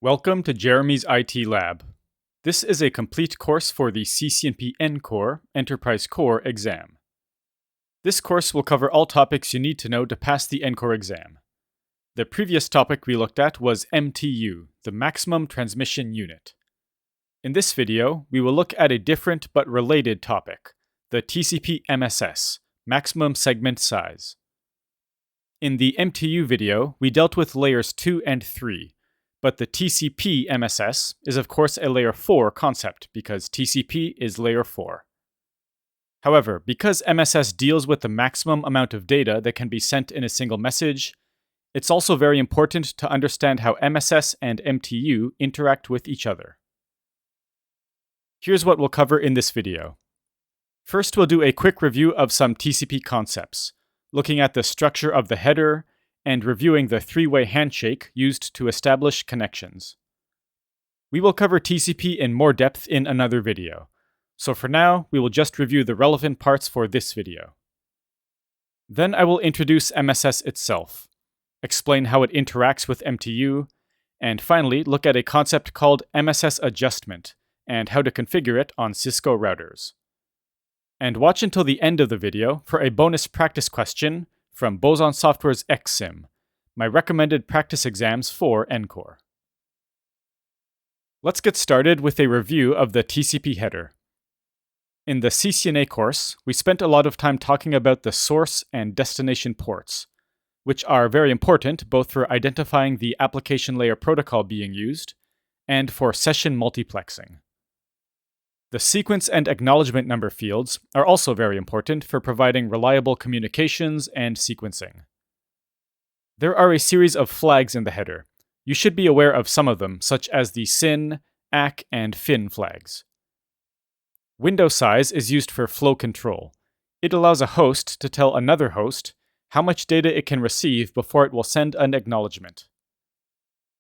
Welcome to Jeremy's IT Lab. This is a complete course for the CCNP ENCOR Enterprise Core exam. This course will cover all topics you need to know to pass the ENCOR exam. The previous topic we looked at was MTU, the Maximum Transmission Unit. In this video, we will look at a different but related topic, the TCP MSS, Maximum Segment Size. In the MTU video, we dealt with layers 2 and 3, but the TCP MSS is of course a layer 4 concept because TCP is layer 4. However, because MSS deals with the maximum amount of data that can be sent in a single message, it's also very important to understand how MSS and MTU interact with each other. Here's what we'll cover in this video. First, we'll do a quick review of some TCP concepts, looking at the structure of the header, and reviewing the three-way handshake used to establish connections. We will cover TCP in more depth in another video, so for now, we will just review the relevant parts for this video. Then I will introduce MSS itself, explain how it interacts with MTU, and finally look at a concept called MSS Adjustment and how to configure it on Cisco routers. And watch until the end of the video for a bonus practice question from Boson Software's ExSim, my recommended practice exams for ENCOR. Let's get started with a review of the TCP header. In the CCNA course, we spent a lot of time talking about the source and destination ports, which are very important both for identifying the application layer protocol being used and for session multiplexing. The sequence and acknowledgement number fields are also very important for providing reliable communications and sequencing. There are a series of flags in the header. You should be aware of some of them, such as the SYN, ACK, and FIN flags. Window size is used for flow control. It allows a host to tell another host how much data it can receive before it will send an acknowledgement.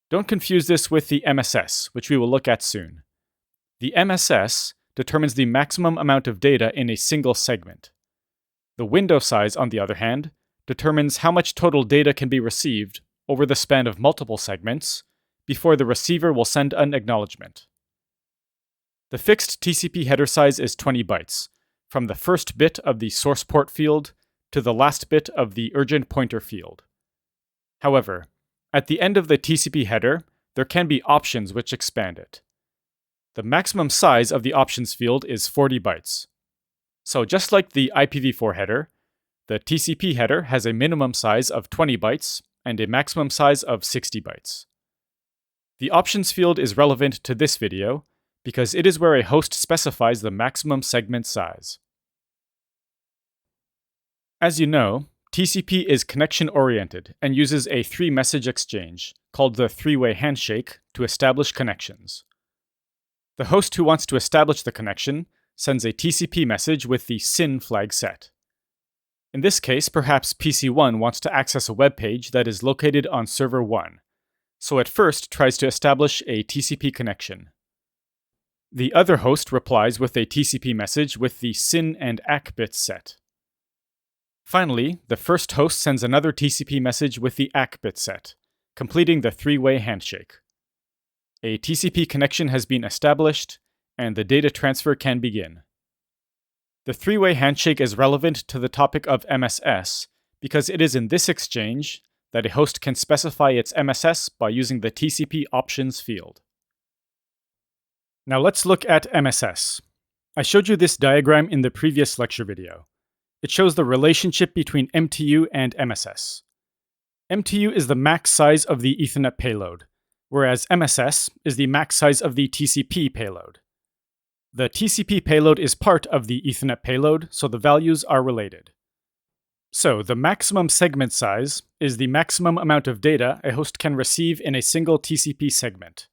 Don't confuse this with the MSS, which we will look at soon. The MSS determines the maximum amount of data in a single segment. The window size, on the other hand, determines how much total data can be received over the span of multiple segments before the receiver will send an acknowledgement. The fixed TCP header size is 20 bytes, from the first bit of the source port field to the last bit of the urgent pointer field. However, at the end of the TCP header, there can be options which expand it. The maximum size of the options field is 40 bytes. So just like the IPv4 header, the TCP header has a minimum size of 20 bytes and a maximum size of 60 bytes. The options field is relevant to this video because it is where a host specifies the maximum segment size. As you know, TCP is connection-oriented and uses a three-message exchange, called the three-way handshake, to establish connections. The host who wants to establish the connection sends a TCP message with the SYN flag set. In this case, perhaps PC1 wants to access a web page that is located on server 1, so it first tries to establish a TCP connection. The other host replies with a TCP message with the SYN and ACK bits set. Finally, the first host sends another TCP message with the ACK bit set, completing the three-way handshake. A TCP connection has been established, and the data transfer can begin. The three-way handshake is relevant to the topic of MSS because it is in this exchange that a host can specify its MSS by using the TCP options field. Now let's look at MSS. I showed you this diagram in the previous lecture video. It shows the relationship between MTU and MSS. MTU is the max size of the Ethernet payload, whereas MSS is the max size of the TCP payload. The TCP payload is part of the Ethernet payload, so the values are related. So, the maximum segment size is the maximum amount of data a host can receive in a single TCP segment.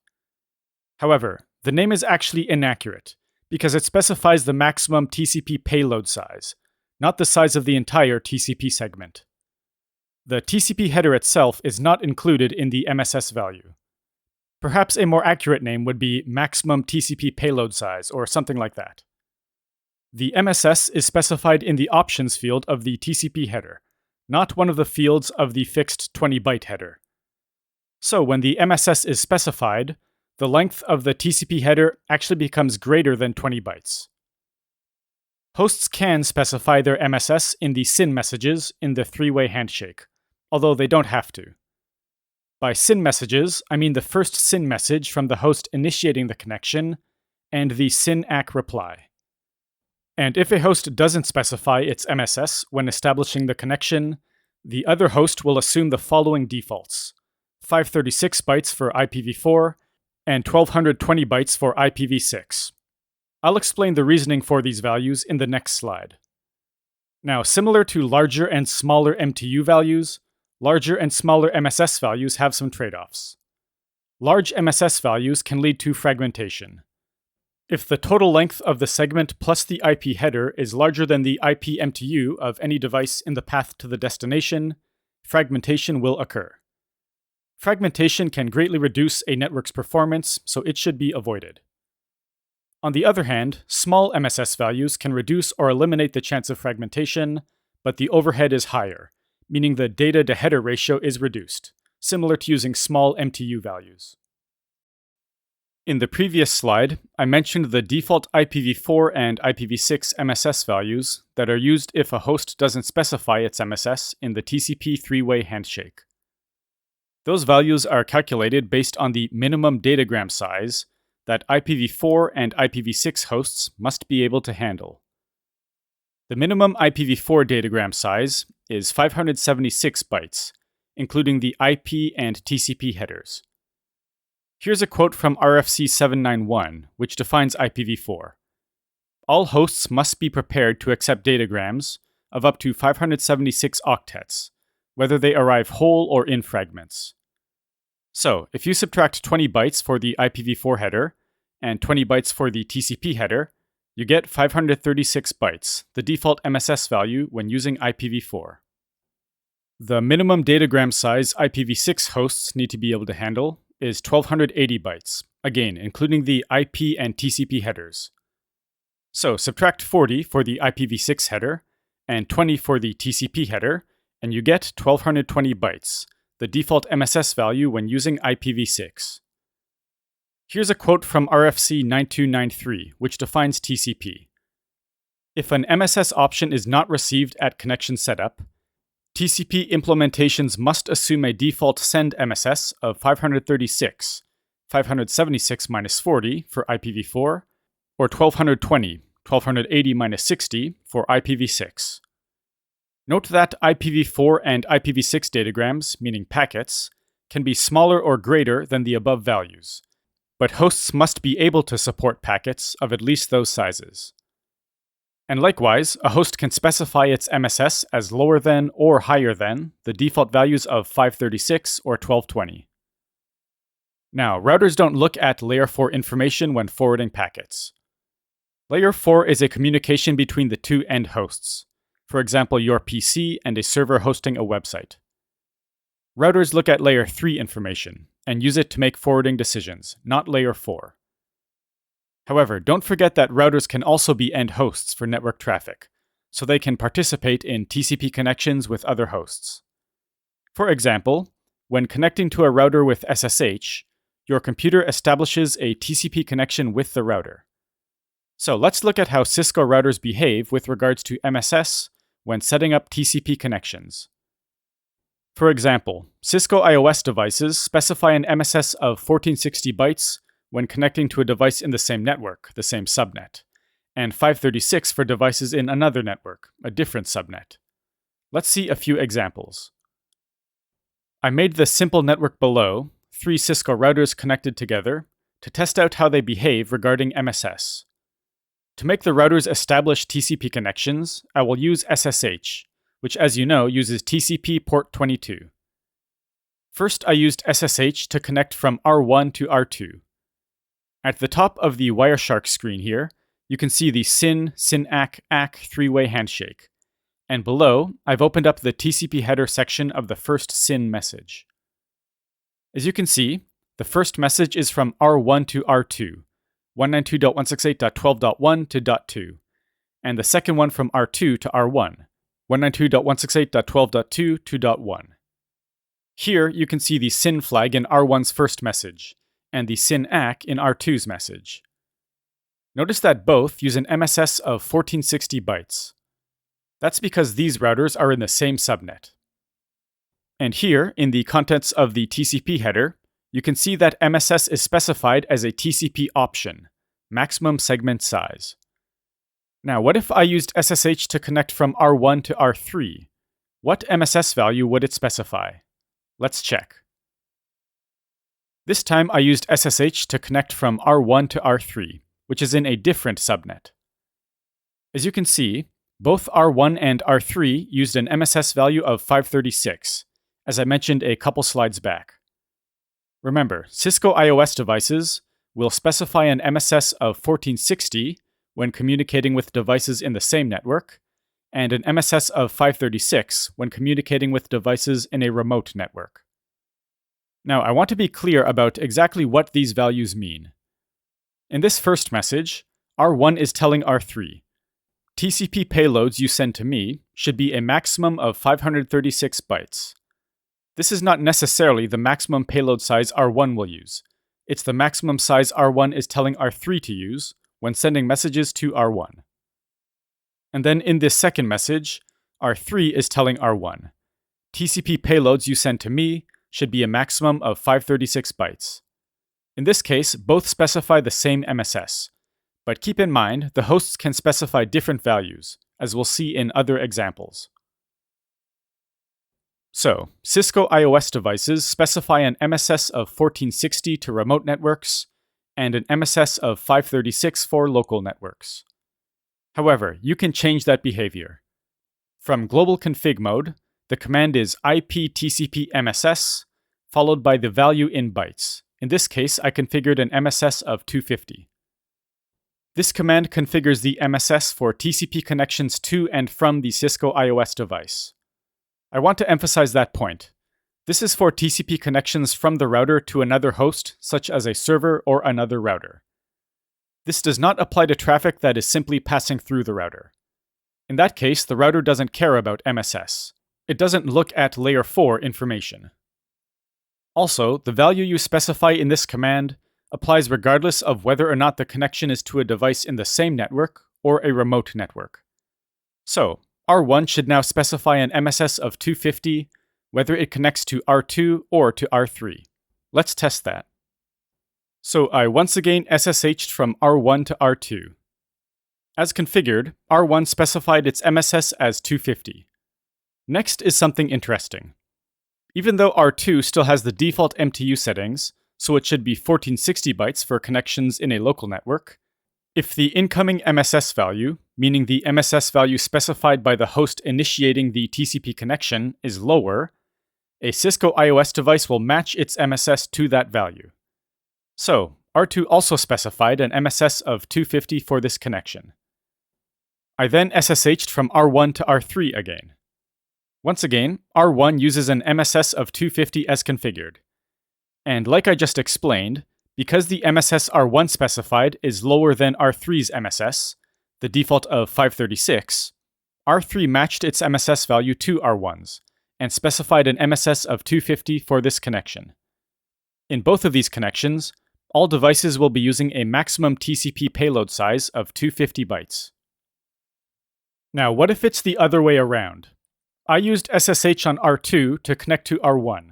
However, the name is actually inaccurate, because it specifies the maximum TCP payload size, not the size of the entire TCP segment. The TCP header itself is not included in the MSS value. Perhaps a more accurate name would be maximum TCP payload size, or something like that. The MSS is specified in the options field of the TCP header, not one of the fields of the fixed 20-byte header. So when the MSS is specified, the length of the TCP header actually becomes greater than 20 bytes. Hosts can specify their MSS in the SYN messages in the three-way handshake, although they don't have to. By SYN messages, I mean the first SYN message from the host initiating the connection and the SYN ACK reply. And if a host doesn't specify its MSS when establishing the connection, the other host will assume the following defaults: 536 bytes for IPv4 and 1220 bytes for IPv6. I'll explain the reasoning for these values in the next slide. Now, similar to larger and smaller MTU values, larger and smaller MSS values have some trade-offs. Large MSS values can lead to fragmentation. If the total length of the segment plus the IP header is larger than the IP MTU of any device in the path to the destination, fragmentation will occur. Fragmentation can greatly reduce a network's performance, so it should be avoided. On the other hand, small MSS values can reduce or eliminate the chance of fragmentation, but the overhead is higher, meaning the data-to-header ratio is reduced, similar to using small MTU values. In the previous slide, I mentioned the default IPv4 and IPv6 MSS values that are used if a host doesn't specify its MSS in the TCP Three-Way Handshake. Those values are calculated based on the minimum datagram size that IPv4 and IPv6 hosts must be able to handle. The minimum IPv4 datagram size is 576 bytes, including the IP and TCP headers. Here's a quote from RFC 791, which defines IPv4. All hosts must be prepared to accept datagrams of up to 576 octets, whether they arrive whole or in fragments. So, if you subtract 20 bytes for the IPv4 header and 20 bytes for the TCP header, you get 536 bytes, the default MSS value when using IPv4. The minimum datagram size IPv6 hosts need to be able to handle is 1280 bytes, again, including the IP and TCP headers. So, subtract 40 for the IPv6 header and 20 for the TCP header, and you get 1220 bytes, the default MSS value when using IPv6. Here's a quote from RFC 9293, which defines TCP. If an MSS option is not received at connection setup, TCP implementations must assume a default send MSS of 536, 576 minus 40 for IPv4, or 1220, 1280 minus 60 for IPv6. Note that IPv4 and IPv6 datagrams, meaning packets, can be smaller or greater than the above values, but hosts must be able to support packets of at least those sizes. And likewise, a host can specify its MSS as lower than or higher than the default values of 536 or 1220. Now, routers don't look at layer 4 information when forwarding packets. Layer 4 is a communication between the two end hosts, for example, your PC and a server hosting a website. Routers look at layer 3 information and use it to make forwarding decisions, not layer 4. However, don't forget that routers can also be end hosts for network traffic, so they can participate in TCP connections with other hosts. For example, when connecting to a router with SSH, your computer establishes a TCP connection with the router. So let's look at how Cisco routers behave with regards to MSS when setting up TCP connections. For example, Cisco iOS devices specify an MSS of 1460 bytes when connecting to a device in the same network, the same subnet, and 536 for devices in another network, a different subnet. Let's see a few examples. I made the simple network below, 3 Cisco routers connected together, to test out how they behave regarding MSS. To make the routers establish TCP connections, I will use SSH, which as you know uses TCP port 22. First, I used SSH to connect from R1 to R2. At the top of the Wireshark screen here, you can see the SYN-ACK three-way handshake. And below, I've opened up the TCP header section of the first SYN message. As you can see, the first message is from R1 to R2, 192.168.12.1 to .2, and the second one from R2 to R1, 192.168.12.2 to .1. Here you can see the SYN flag in R1's first message, and the SYN ACK in R2's message. Notice that both use an MSS of 1460 bytes. That's because these routers are in the same subnet. And here, in the contents of the TCP header, you can see that MSS is specified as a TCP option, maximum segment size. Now, what if I used SSH to connect from R1 to R3? What MSS value would it specify? Let's check. This time I used SSH to connect from R1 to R3, which is in a different subnet. As you can see, both R1 and R3 used an MSS value of 536, as I mentioned a couple slides back. Remember, Cisco iOS devices will specify an MSS of 1460 when communicating with devices in the same network, and an MSS of 536 when communicating with devices in a remote network. Now, I want to be clear about exactly what these values mean. In this first message, R1 is telling R3, TCP payloads you send to me should be a maximum of 536 bytes. This is not necessarily the maximum payload size R1 will use. It's the maximum size R1 is telling R3 to use when sending messages to R1. And then in this second message, R3 is telling R1, TCP payloads you send to me should be a maximum of 536 bytes. In this case, both specify the same MSS, but keep in mind the hosts can specify different values, as we'll see in other examples. So, Cisco iOS devices specify an MSS of 1460 to remote networks, and an MSS of 536 for local networks. However, you can change that behavior. From global config mode, the command is iptcp MSS, followed by the value in bytes. In this case, I configured an MSS of 250. This command configures the MSS for TCP connections to and from the Cisco iOS device. I want to emphasize that point. This is for TCP connections from the router to another host, such as a server or another router. This does not apply to traffic that is simply passing through the router. In that case, the router doesn't care about MSS. It doesn't look at layer 4 information. Also, the value you specify in this command applies regardless of whether or not the connection is to a device in the same network or a remote network. So, R1 should now specify an MSS of 250, whether it connects to R2 or to R3. Let's test that. So I once again SSH'd from R1 to R2. As configured, R1 specified its MSS as 250. Next is something interesting. Even though R2 still has the default MTU settings, so it should be 1460 bytes for connections in a local network, if the incoming MSS value, meaning the MSS value specified by the host initiating the TCP connection, is lower, a Cisco iOS device will match its MSS to that value. So, R2 also specified an MSS of 250 for this connection. I then SSH'd from R1 to R3 again. Once again, R1 uses an MSS of 250 as configured. And like I just explained, because the MSS R1 specified is lower than R3's MSS, the default of 536, R3 matched its MSS value to R1's, and specified an MSS of 250 for this connection. In both of these connections, all devices will be using a maximum TCP payload size of 250 bytes. Now, what if it's the other way around? I used SSH on R2 to connect to R1.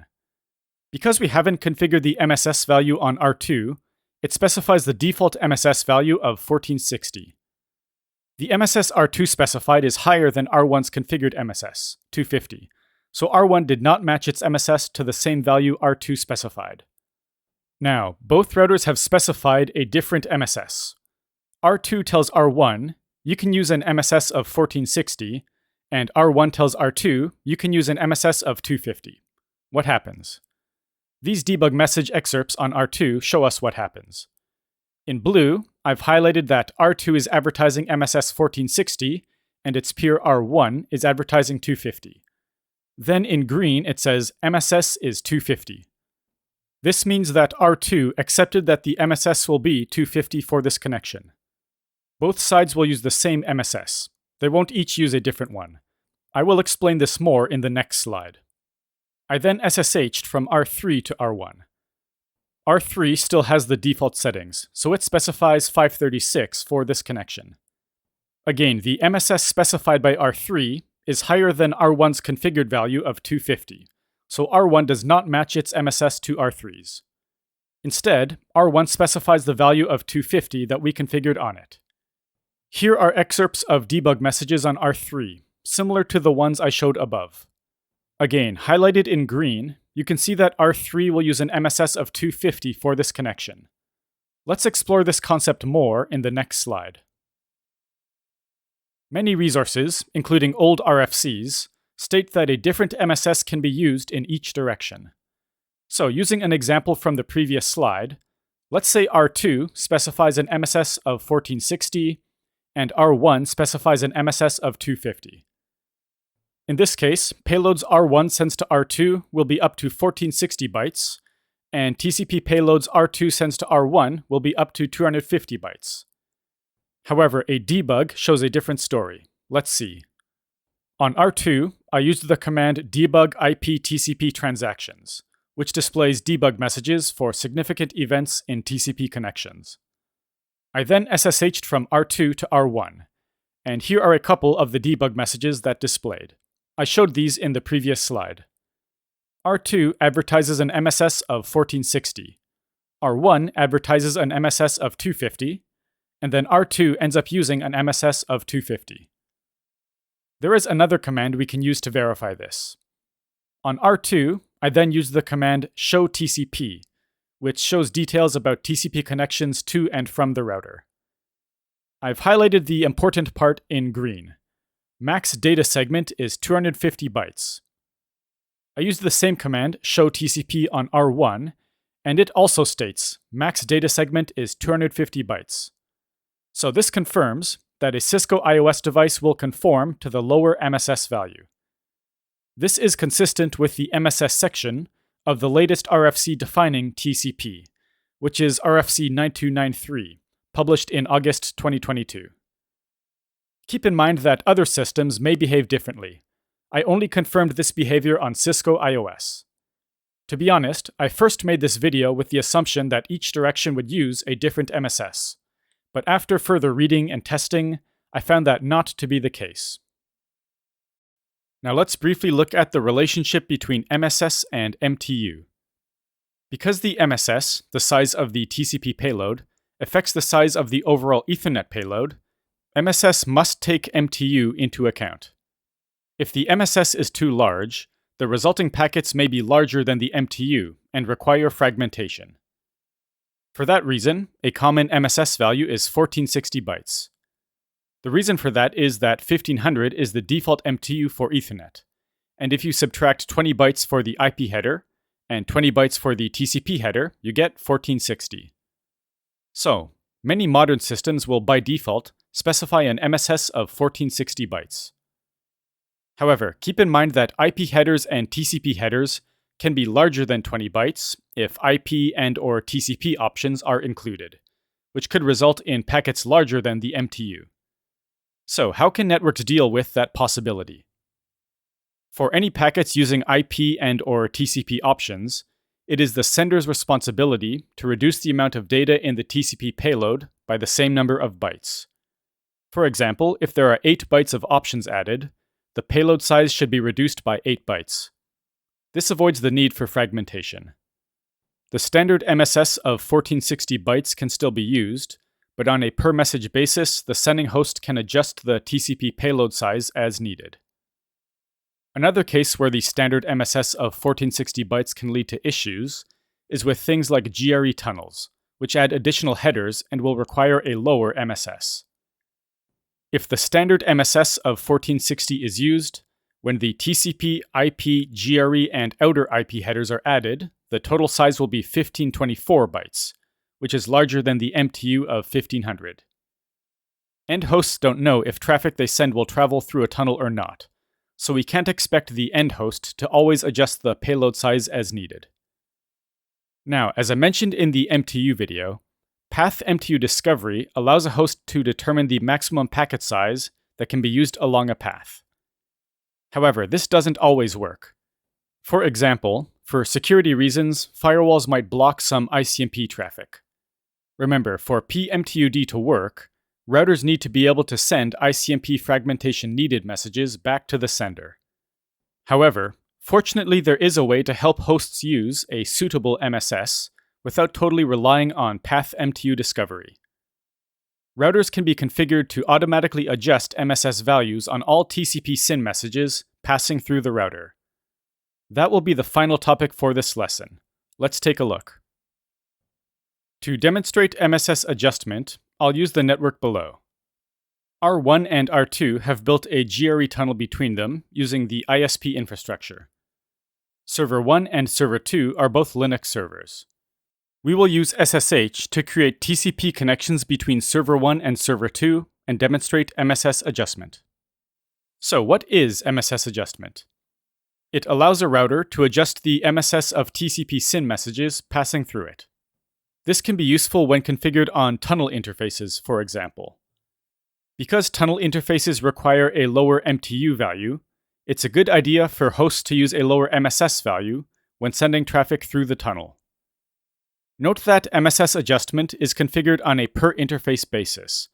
Because we haven't configured the MSS value on R2, it specifies the default MSS value of 1460. The MSS R2 specified is higher than R1's configured MSS, 250, so R1 did not match its MSS to the same value R2 specified. Now, both routers have specified a different MSS. R2 tells R1, you can use an MSS of 1460, and R1 tells R2, you can use an MSS of 250. What happens? These debug message excerpts on R2 show us what happens. In blue, I've highlighted that R2 is advertising MSS 1460, and its peer R1 is advertising 250. Then in green, it says MSS is 250. This means that R2 accepted that the MSS will be 250 for this connection. Both sides will use the same MSS. They won't each use a different one. I will explain this more in the next slide. I then SSH'd from R3 to R1. R3 still has the default settings, so it specifies 536 for this connection. Again, the MSS specified by R3 is higher than R1's configured value of 250, so R1 does not match its MSS to R3's. Instead, R1 specifies the value of 250 that we configured on it. Here are excerpts of debug messages on R3, similar to the ones I showed above. Again, highlighted in green, you can see that R3 will use an MSS of 250 for this connection. Let's explore this concept more in the next slide. Many resources, including old RFCs, state that a different MSS can be used in each direction. So, using an example from the previous slide, let's say R2 specifies an MSS of 1460 and R1 specifies an MSS of 250. In this case, payloads R1 sends to R2 will be up to 1460 bytes, and TCP payloads R2 sends to R1 will be up to 250 bytes. However, a debug shows a different story. Let's see. On R2, I used the command debug IP TCP transactions, which displays debug messages for significant events in TCP connections. I then SSH'd from R2 to R1, and here are a couple of the debug messages that displayed. I showed these in the previous slide. R2 advertises an MSS of 1460, R1 advertises an MSS of 250, and then R2 ends up using an MSS of 250. There is another command we can use to verify this. On R2, I then use the command showTCP, which shows details about TCP connections to and from the router. I've highlighted the important part in green. Max data segment is 250 bytes. I used the same command showTCP on R1, and it also states max data segment is 250 bytes. So this confirms that a Cisco iOS device will conform to the lower MSS value. This is consistent with the MSS section of the latest RFC defining TCP, which is RFC 9293, published in August 2022. Keep in mind that other systems may behave differently. I only confirmed this behavior on Cisco iOS. To be honest, I first made this video with the assumption that each direction would use a different MSS, but after further reading and testing, I found that not to be the case. Now let's briefly look at the relationship between MSS and MTU. Because the MSS, the size of the TCP payload, affects the size of the overall Ethernet payload, MSS must take MTU into account. If the MSS is too large, the resulting packets may be larger than the MTU and require fragmentation. For that reason, a common MSS value is 1460 bytes. The reason for that is that 1500 is the default MTU for Ethernet, and if you subtract 20 bytes for the IP header and 20 bytes for the TCP header, you get 1460. So, many modern systems will by default specify an MSS of 1460 bytes. However, keep in mind that IP headers and TCP headers can be larger than 20 bytes if IP and/or TCP options are included, which could result in packets larger than the MTU. So, how can networks deal with that possibility? For any packets using IP and/or TCP options, it is the sender's responsibility to reduce the amount of data in the TCP payload by the same number of bytes. For example, if there are 8 bytes of options added, the payload size should be reduced by 8 bytes. This avoids the need for fragmentation. The standard MSS of 1460 bytes can still be used, but on a per-message basis, the sending host can adjust the TCP payload size as needed. Another case where the standard MSS of 1460 bytes can lead to issues is with things like GRE tunnels, which add additional headers and will require a lower MSS. If the standard MSS of 1460 is used, when the TCP, IP, GRE, and outer IP headers are added, the total size will be 1524 bytes, which is larger than the MTU of 1500. End hosts don't know if traffic they send will travel through a tunnel or not, so we can't expect the end host to always adjust the payload size as needed. Now, as I mentioned in the MTU video, Path MTU discovery allows a host to determine the maximum packet size that can be used along a path. However, this doesn't always work. For example, for security reasons, firewalls might block some ICMP traffic. Remember, for PMTUD to work, routers need to be able to send ICMP fragmentation needed messages back to the sender. However, fortunately there is a way to help hosts use a suitable MSS without totally relying on path MTU discovery. Routers can be configured to automatically adjust MSS values on all TCP SYN messages passing through the router. That will be the final topic for this lesson. Let's take a look. To demonstrate MSS adjustment, I'll use the network below. R1 and R2 have built a GRE tunnel between them using the ISP infrastructure. Server 1 and Server 2 are both Linux servers. We will use SSH to create TCP connections between Server 1 and Server 2 and demonstrate MSS adjustment. So what is MSS adjustment? It allows a router to adjust the MSS of TCP SYN messages passing through it. This can be useful when configured on tunnel interfaces, for example. Because tunnel interfaces require a lower MTU value, it's a good idea for hosts to use a lower MSS value when sending traffic through the tunnel. Note that MSS adjustment is configured on a per-interface basis.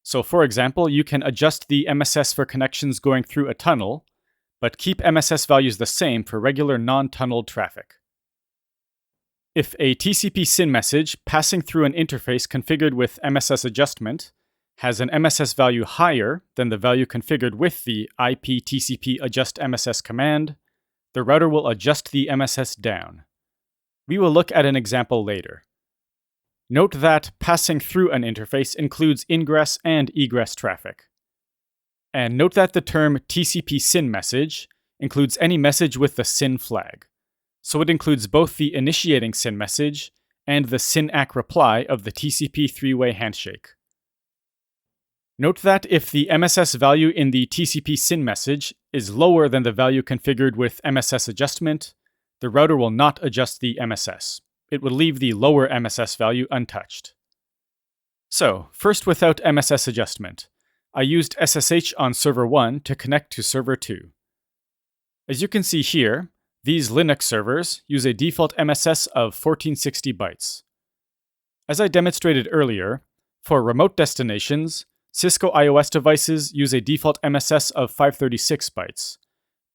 So for example, you can adjust the MSS for connections going through a tunnel, but keep MSS values the same for regular non-tunneled traffic. If a TCP SYN message passing through an interface configured with MSS adjustment has an MSS value higher than the value configured with the IP TCP adjust MSS command, the router will adjust the MSS down. We will look at an example later. Note that passing through an interface includes ingress and egress traffic. And note that the term TCP SYN message includes any message with the SYN flag. So it includes both the initiating SYN message and the SYN-ACK reply of the TCP Three-Way Handshake. Note that if the MSS value in the TCP SYN message is lower than the value configured with MSS adjustment, the router will not adjust the MSS. It will leave the lower MSS value untouched. So, first without MSS adjustment, I used SSH on Server 1 to connect to Server 2. As you can see here, these Linux servers use a default MSS of 1460 bytes. As I demonstrated earlier, for remote destinations, Cisco iOS devices use a default MSS of 536 bytes,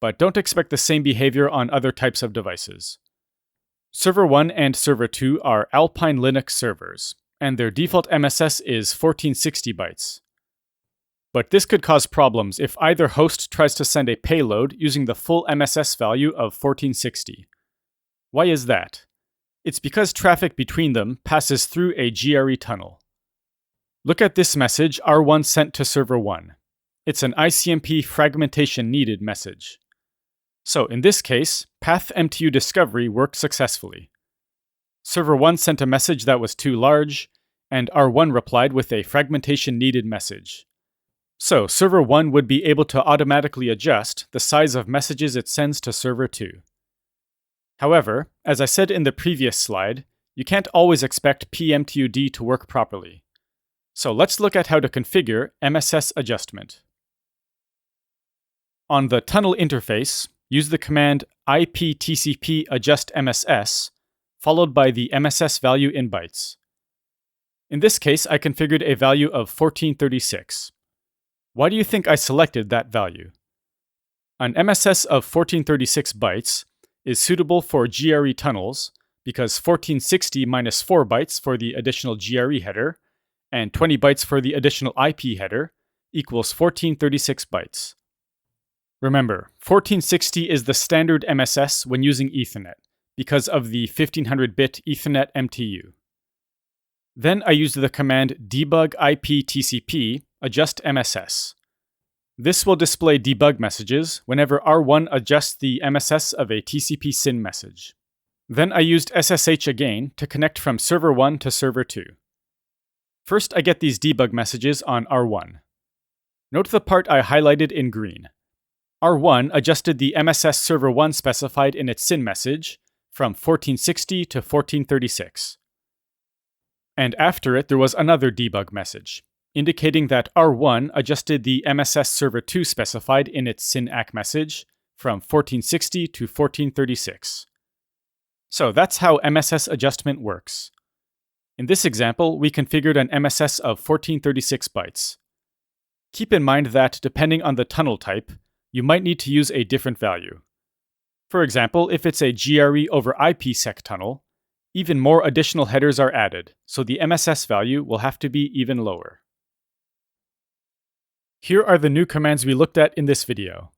but don't expect the same behavior on other types of devices. Server 1 and Server 2 are Alpine Linux servers, and their default MSS is 1460 bytes. But this could cause problems if either host tries to send a payload using the full MSS value of 1460. Why is that? It's because traffic between them passes through a GRE tunnel. Look at this message R1 sent to Server 1. It's an ICMP fragmentation needed message. So in this case, path MTU discovery worked successfully. Server 1 sent a message that was too large, and R1 replied with a fragmentation needed message. So Server 1 would be able to automatically adjust the size of messages it sends to Server 2. However, as I said in the previous slide, you can't always expect PMTUD to work properly. So let's look at how to configure MSS adjustment. On the tunnel interface, use the command iptcp adjust MSS, followed by the MSS value in bytes. In this case, I configured a value of 1436. Why do you think I selected that value? An MSS of 1436 bytes is suitable for GRE tunnels because 1460 minus 4 bytes for the additional GRE header and 20 bytes for the additional IP header equals 1436 bytes. Remember, 1460 is the standard MSS when using Ethernet because of the 1500-bit Ethernet MTU. Then I used the command debug iptcp adjust MSS. This will display debug messages whenever R1 adjusts the MSS of a TCP SYN message. Then I used SSH again to connect from Server 1 to Server 2. First, I get these debug messages on R1. Note the part I highlighted in green. R1 adjusted the MSS Server 1 specified in its SYN message from 1460 to 1436. And after it, there was another debug message, indicating that R1 adjusted the MSS Server 2 specified in its SYN-ACK message from 1460 to 1436. So that's how MSS adjustment works. In this example, we configured an MSS of 1436 bytes. Keep in mind that depending on the tunnel type, you might need to use a different value. For example, if it's a GRE over IPsec tunnel, even more additional headers are added, so the MSS value will have to be even lower. Here are the new commands we looked at in this video.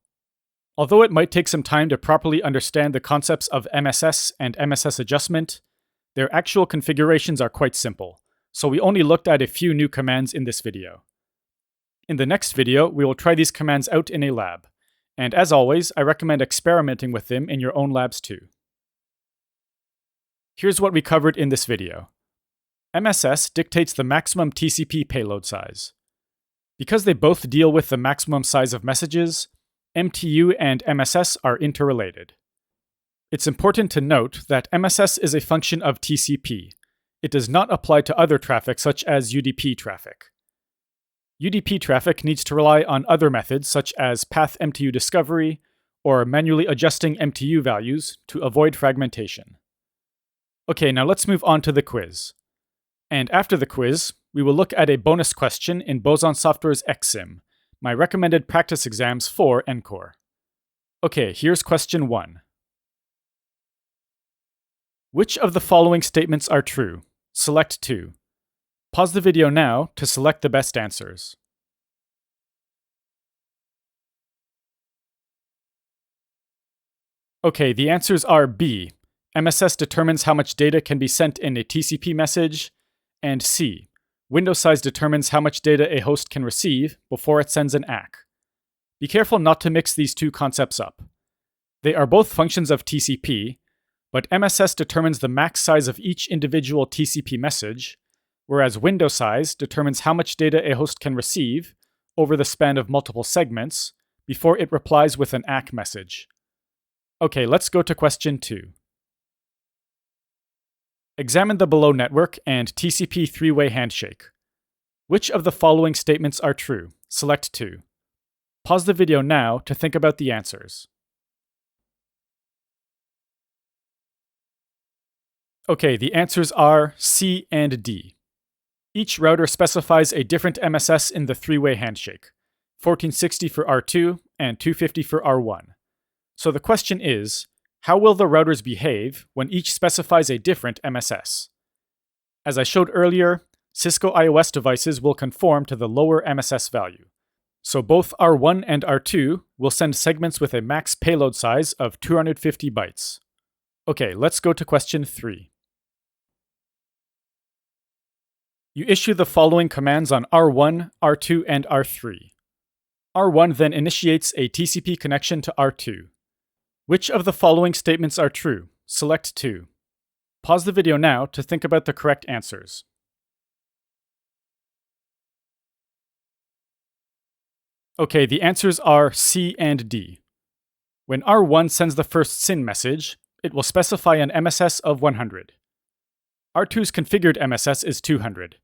Although it might take some time to properly understand the concepts of MSS and MSS adjustment, their actual configurations are quite simple, so we only looked at a few new commands in this video. In the next video, we will try these commands out in a lab, and as always, I recommend experimenting with them in your own labs too. Here's what we covered in this video. MSS dictates the maximum TCP payload size. Because they both deal with the maximum size of messages, MTU and MSS are interrelated. It's important to note that MSS is a function of TCP. It does not apply to other traffic such as UDP traffic. UDP traffic needs to rely on other methods such as path MTU discovery or manually adjusting MTU values to avoid fragmentation. Okay, now let's move on to the quiz. And after the quiz, we will look at a bonus question in Boson Software's ExSim, my recommended practice exams for ENCOR. Okay, here's question 1. Which of the following statements are true? Select 2. Pause the video now to select the best answers. Okay, the answers are B. MSS determines how much data can be sent in a TCP message, and C. Window size determines how much data a host can receive before it sends an ACK. Be careful not to mix these two concepts up. They are both functions of TCP, but MSS determines the max size of each individual TCP message, whereas window size determines how much data a host can receive over the span of multiple segments before it replies with an ACK message. Okay, let's go to question 2. Examine the below network and TCP Three-Way Handshake. Which of the following statements are true? Select 2. Pause the video now to think about the answers. Okay, the answers are C and D. Each router specifies a different MSS in the three-way handshake, 1460 for R2 and 250 for R1. So the question is, how will the routers behave when each specifies a different MSS? As I showed earlier, Cisco iOS devices will conform to the lower MSS value. So both R1 and R2 will send segments with a max payload size of 250 bytes. Okay, let's go to question 3. You issue the following commands on R1, R2, and R3. R1 then initiates a TCP connection to R2. Which of the following statements are true? Select 2. Pause the video now to think about the correct answers. Okay, the answers are C and D. When R1 sends the first SYN message, it will specify an MSS of 100. R2's configured MSS is 200.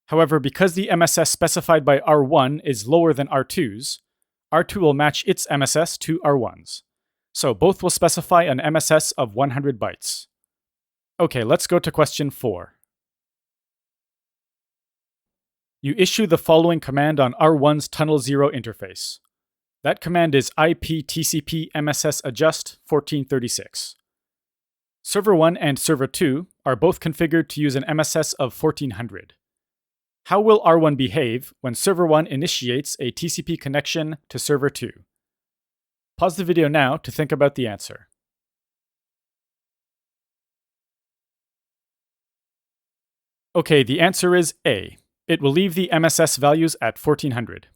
However, because the MSS specified by R1 is lower than R2's, R2 will match its MSS to R1's. So both will specify an MSS of 100 bytes. Okay, let's go to question 4. You issue the following command on R1's Tunnel 0 interface. That command is IP TCP MSS Adjust 1436. Server 1 and Server 2 are both configured to use an MSS of 1400. How will R1 behave when Server 1 initiates a TCP connection to Server 2? Pause the video now to think about the answer. Okay, the answer is A. It will leave the MSS values at 1400.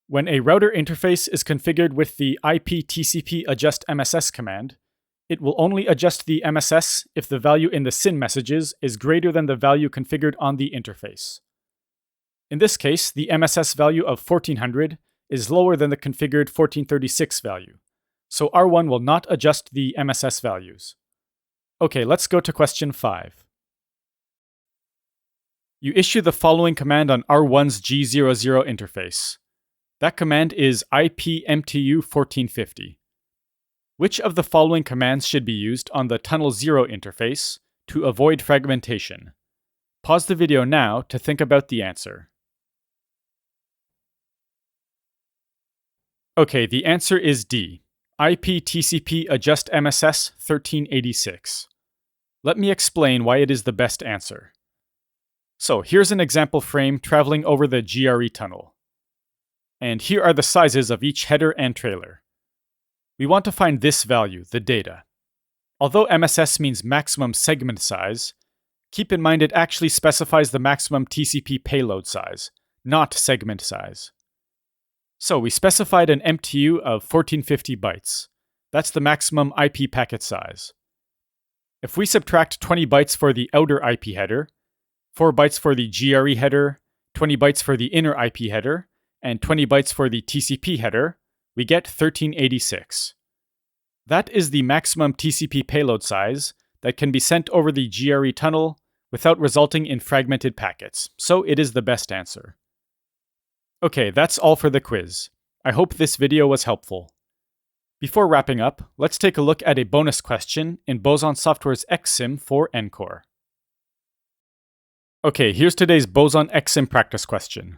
When a router interface is configured with the IP TCP Adjust MSS command, it will only adjust the MSS if the value in the SYN messages is greater than the value configured on the interface. In this case, the MSS value of 1400 is lower than the configured 1436 value, so R1 will not adjust the MSS values. Okay, let's go to question 5. You issue the following command on R1's G00 interface. That command is IP MTU 1450. Which of the following commands should be used on the Tunnel 0 interface to avoid fragmentation? Pause the video now to think about the answer. Okay, the answer is D. IP TCP Adjust MSS 1386. Let me explain why it is the best answer. So here's an example frame traveling over the GRE tunnel. And here are the sizes of each header and trailer. We want to find this value, the data. Although MSS means maximum segment size, keep in mind it actually specifies the maximum TCP payload size, not segment size. So we specified an MTU of 1450 bytes. That's the maximum IP packet size. If we subtract 20 bytes for the outer IP header, 4 bytes for the GRE header, 20 bytes for the inner IP header, and 20 bytes for the TCP header, we get 1386. That is the maximum TCP payload size that can be sent over the GRE tunnel without resulting in fragmented packets, so it is the best answer. Okay, that's all for the quiz. I hope this video was helpful. Before wrapping up, let's take a look at a bonus question in Boson Software's ExSim for ENCOR. Okay, here's today's Boson ExSim practice question.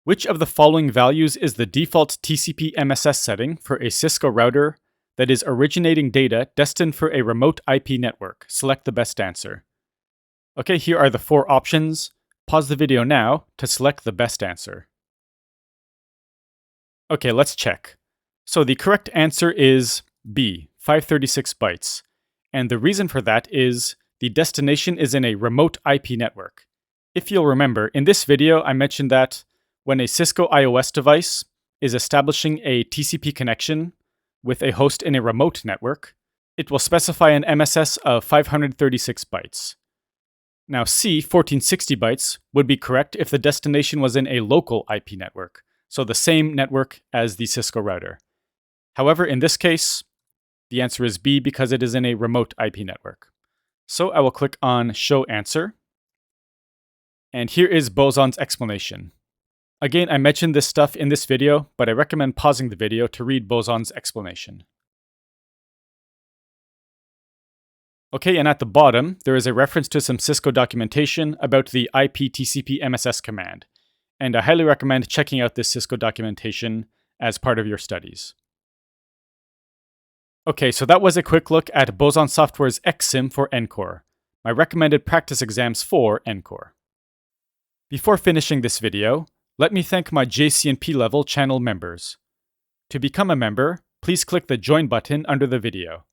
Which of the following values is the default TCP MSS setting for a Cisco router that is originating data destined for a remote IP network? Select the best answer. Okay, here are the 4 options. Pause the video now to select the best answer. Okay, let's check. So the correct answer is B, 536 bytes. And the reason for that is the destination is in a remote IP network. If you'll remember, in this video I mentioned that when a Cisco iOS device is establishing a TCP connection with a host in a remote network, it will specify an MSS of 536 bytes. Now C, 1460 bytes, would be correct if the destination was in a local IP network, so the same network as the Cisco router. However, in this case, the answer is B because it is in a remote IP network. So I will click on Show Answer. And here is Boson's explanation. Again, I mentioned this stuff in this video, but I recommend pausing the video to read Boson's explanation. Okay, and at the bottom, there is a reference to some Cisco documentation about the IP TCP MSS command. And I highly recommend checking out this Cisco documentation as part of your studies. Okay, so that was a quick look at Boson Software's ExSim for ENCOR, my recommended practice exams for ENCOR. Before finishing this video, let me thank my JCNP level channel members. To become a member, please click the Join button under the video.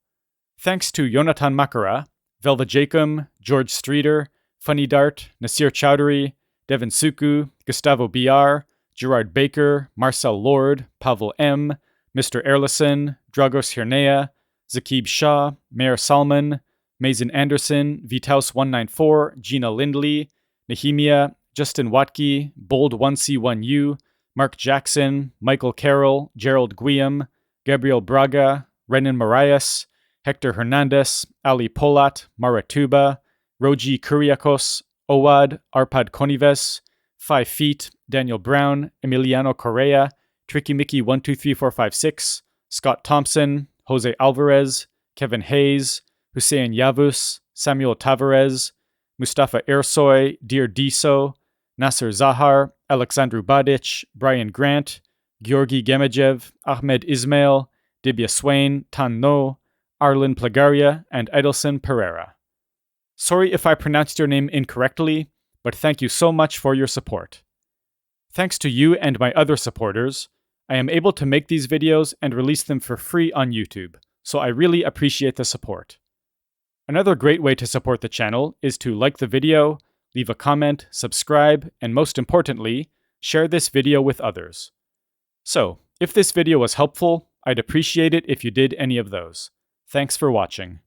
Thanks to Yonatan Makara, Velva Jacob, George Streeter, Funny Dart, Nasir Chowdhury, Devin Suku, Gustavo BR, Gerard Baker, Marcel Lord, Pavel M., Mr. Erlison, Dragos Hirnea, Zakib Shah, Mayor Salman, Mazen Anderson, Vitaus194, Gina Lindley, Nehemia, Justin Watke, Bold1C1U, Mark Jackson, Michael Carroll, Gerald Guillaume, Gabriel Braga, Renan Marias, Hector Hernandez, Ali Polat, Maratuba, Roji Kuriakos, Owad, Arpad Conives, 5 Feet, Daniel Brown, Emiliano Correa, Tricky Mickey 123456, Scott Thompson, Jose Alvarez, Kevin Hayes, Hussein Yavuz, Samuel Tavares, Mustafa Ersoy, Dear Diso, Nasser Zahar, Alexandru Badic, Brian Grant, Georgi Gemejev, Ahmed Ismail, Dibya Swain, Tan No, Arlen Plagaria, and Edelson Pereira. Sorry if I pronounced your name incorrectly, but thank you so much for your support. Thanks to you and my other supporters, I am able to make these videos and release them for free on YouTube, so I really appreciate the support. Another great way to support the channel is to like the video, leave a comment, subscribe, and most importantly, share this video with others. So, if this video was helpful, I'd appreciate it if you did any of those. Thanks for watching.